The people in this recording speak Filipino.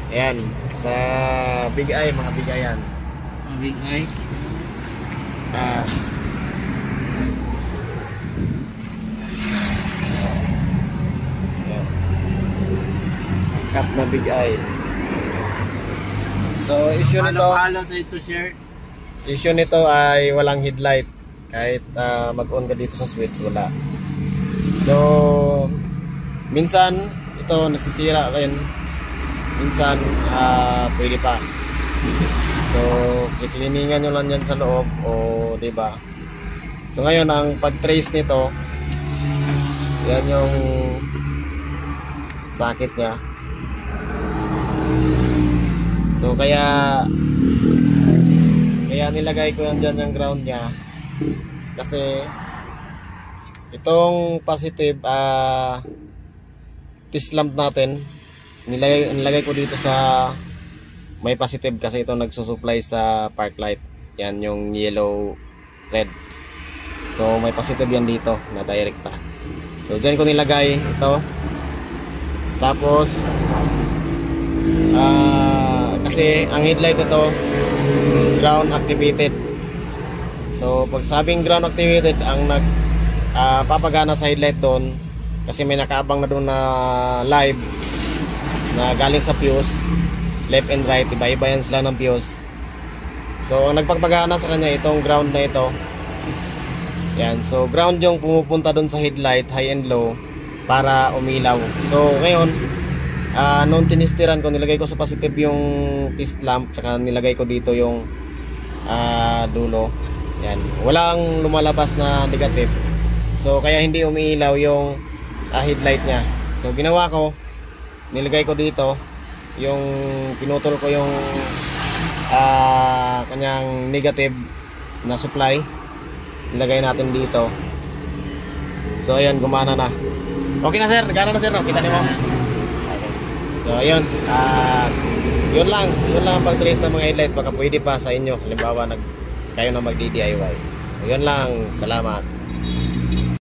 Ayan, sa Big Eye, mga Big Eye yan. Big Eye. Cut na Big Eye. So issue nito, Halo sa ito, sir. issue nito ay walang headlight. Kahit mag-on ka dito sa switch, wala. So minsan ito nasisira rin, minsan pwede pa. So i-cleaningan nyo lang yan sa loob, o diba. So ngayon ang pag-trace nito, yan yung sakit nya. So kaya nilagay ko yan dyan yung ground nya, kasi itong positive test lamp natin nilagay ko dito sa may positive, kasi ito nagsusupply sa park light. Yan yung yellow red, so may positive yan dito na direkta. So dyan ko nilagay ito. Tapos kasi ang headlight ito ground activated. So pag sabing ground activated, ang papagana sa headlight doon, kasi may nakaabang na doon na live na galing sa fuse, left and right, iba-iba yan sila ng fuse. So ang nagpapagana sa kanya itong ground na ito. Yan, so ground yung pumupunta doon sa headlight, high and low, para umilaw. So ngayon nung tinistiran ko, nilagay ko sa positive yung test lamp, tsaka nilagay ko dito yung dulo. Yan, walang lumalabas na negative, so kaya hindi umiilaw yung headlight nya. So ginawa ko, nilagay ko dito yung pinutol ko yung kanyang negative na supply, nilagay natin dito. So ayan, gumana na. Okay na sir, gana na sir, no? Kita niyo mo. So ayun, yun lang ang pag-trace ng mga headlight. Baka pwede pa sa inyo, halimbawa kayo na mag-DIY. So yun lang, salamat.